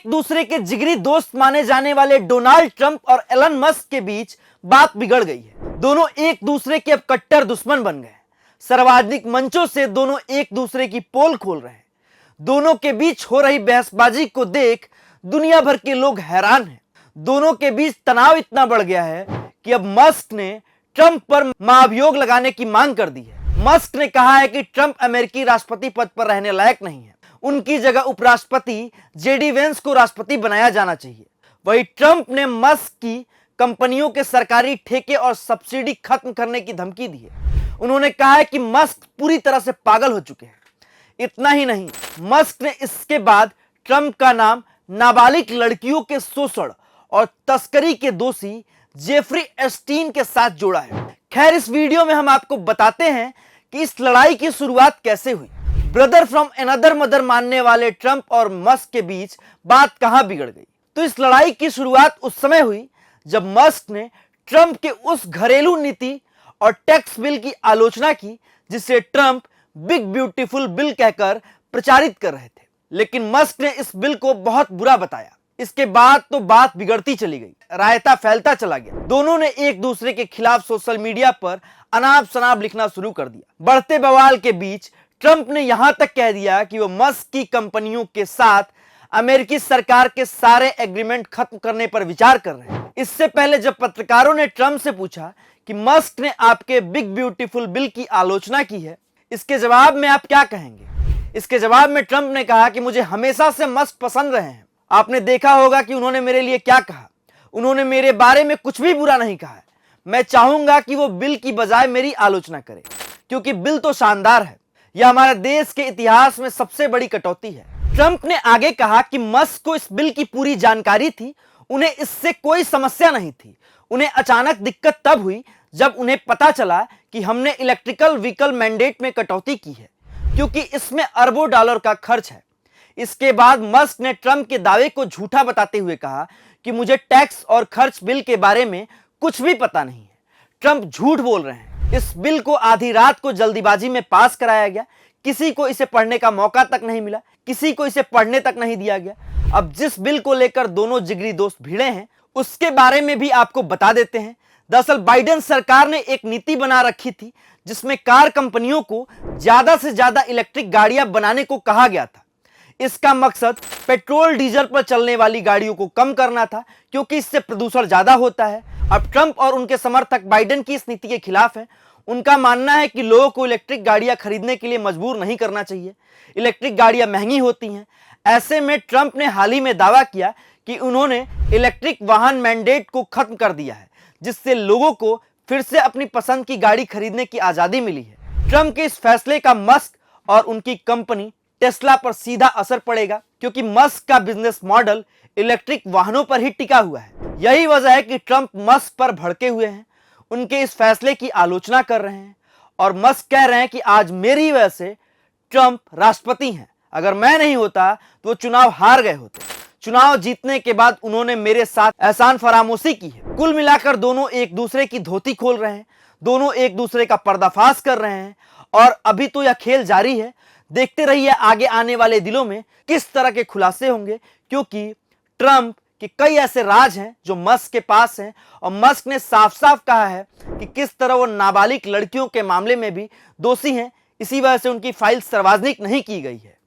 दूसरे के जिगरी दोस्त माने जाने वाले डोनाल्ड ट्रंप और एलन मस्क के बीच बात बिगड़ गई है। दोनों एक दूसरे के अब कट्टर दुश्मन बन गए। सार्वजनिक मंचों से दोनों एक दूसरे की पोल खोल रहे हैं। दोनों के बीच हो रही बहसबाजी को देख दुनिया भर के लोग हैरान हैं। दोनों के बीच तनाव इतना बढ़ गया है कि अब मस्क ने ट्रंप पर महाभियोग लगाने की मांग कर दी है। मस्क ने कहा है कि ट्रंप अमेरिकी राष्ट्रपति पद पर रहने लायक नहीं है। उनकी जगह उपराष्ट्रपति जेडी वेंस को राष्ट्रपति बनाया जाना चाहिए। वहीं ट्रंप ने मस्क की कंपनियों के सरकारी ठेके और सब्सिडी खत्म करने की धमकी दी है। उन्होंने कहा है कि मस्क पूरी तरह से पागल हो चुके हैं। इतना ही नहीं, मस्क ने इसके बाद ट्रंप का नाम नाबालिग लड़कियों के शोषण और तस्करी के दोषी जेफरी एस्टीन के साथ जोड़ा है। खैर, इस वीडियो में हम आपको बताते हैं कि इस लड़ाई की शुरुआत कैसे हुई। ब्रदर फ्रॉम अनदर मदर मानने वाले ट्रंप और मस्क के बीच बात कहां बिगड़ गई। तो इस लड़ाई की शुरुआत उस समय हुई जब मस्क ने ट्रंप के उस घरेलू नीति और टैक्स बिल की आलोचना की जिसे ट्रंप बिग ब्यूटीफुल बिल कहकर प्रचारित कर रहे थे। लेकिन मस्क ने इस बिल को बहुत बुरा बताया। इसके बाद तो बात बिगड़ती चली गई, रायता फैलता चला गया। दोनों ने एक दूसरे के खिलाफ सोशल मीडिया पर अनाप शनाप लिखना शुरू कर दिया। बढ़ते बवाल के बीच ट्रंप ने यहां तक कह दिया कि वो मस्क की कंपनियों के साथ अमेरिकी सरकार के सारे एग्रीमेंट खत्म करने पर विचार कर रहे हैं। इससे पहले जब पत्रकारों ने ट्रंप से पूछा कि मस्क ने आपके बिग ब्यूटीफुल बिल की आलोचना की है, इसके जवाब में आप क्या कहेंगे? इसके जवाब में ट्रंप ने कहा कि मुझे हमेशा से मस्क पसंद रहे हैं। आपने देखा होगा कि उन्होंने मेरे लिए क्या कहा। उन्होंने मेरे बारे में कुछ भी बुरा नहीं कहा है। मैं चाहूंगा कि वो बिल की बजाय मेरी आलोचना करे, क्योंकि बिल तो शानदार है। यह हमारे देश के इतिहास में सबसे बड़ी कटौती है। ट्रंप ने आगे कहा कि मस्क को इस बिल की पूरी जानकारी थी। उन्हें इससे कोई समस्या नहीं थी। उन्हें अचानक दिक्कत तब हुई जब उन्हें पता चला कि हमने इलेक्ट्रिकल व्हीकल मैंडेट में कटौती की है, क्योंकि इसमें अरबों डॉलर का खर्च है। इसके बाद मस्क ने ट्रंप के दावे को झूठा बताते हुए कहा कि मुझे टैक्स और खर्च बिल के बारे में कुछ भी पता नहीं है। ट्रंप झूठ बोल रहे हैं। इस बिल को आधी रात को जल्दीबाजी में पास कराया गया। किसी को इसे पढ़ने का मौका तक नहीं मिला। किसी को इसे पढ़ने तक नहीं दिया गया। अब जिस बिल को लेकर दोनों जिगरी दोस्त भिड़े हैं, उसके बारे में भी आपको बता देते हैं। दरअसल बाइडेन सरकार ने एक नीति बना रखी थी जिसमें कार कंपनियों को ज्यादा से ज्यादा इलेक्ट्रिक गाड़ियां बनाने को कहा गया था। इसका मकसद पेट्रोल डीजल पर चलने वाली गाड़ियों को कम करना था, क्योंकि इससे प्रदूषण ज्यादा होता है। अब ट्रंप और उनके समर्थक बाइडेन की इस नीति के खिलाफ हैं। उनका मानना है कि लोगों को इलेक्ट्रिक गाड़ियां खरीदने के लिए मजबूर नहीं करना चाहिए। इलेक्ट्रिक गाड़ियां महंगी होती हैं। ऐसे में ट्रंप ने हाल ही में दावा किया कि उन्होंने इलेक्ट्रिक वाहन मैंडेट को खत्म कर दिया है, जिससे लोगों को फिर से अपनी पसंद की गाड़ी खरीदने की आजादी मिली है। ट्रंप के इस फैसले का मस्क और उनकी कंपनी टेस्ला पर सीधा असर पड़ेगा, क्योंकि मस्क का बिजनेस मॉडल इलेक्ट्रिक वाहनों पर ही टिका हुआ है। यही वजह है कि ट्रंप मस्क पर भड़के हुए हैं, उनके इस फैसले की आलोचना कर रहे हैं और मस्क कह रहे हैं कि आज मेरी वजह से ट्रंप राष्ट्रपति हैं। अगर मैं नहीं होता तो वो चुनाव हार गए होते। चुनाव जीतने के बाद उन्होंने मेरे साथ एहसान फरामोशी की है। कुल मिलाकर दोनों एक दूसरे की धोती खोल रहे हैं। दोनों एक दूसरे का पर्दाफाश कर रहे हैं और अभी तो यह खेल जारी है। देखते रहिए आगे आने वाले दिनों में किस तरह के खुलासे होंगे, क्योंकि ट्रंप के कई ऐसे राज हैं जो मस्क के पास हैं और मस्क ने साफ साफ कहा है कि किस तरह वो नाबालिग लड़कियों के मामले में भी दोषी हैं। इसी वजह से उनकी फाइल सार्वजनिक नहीं की गई है।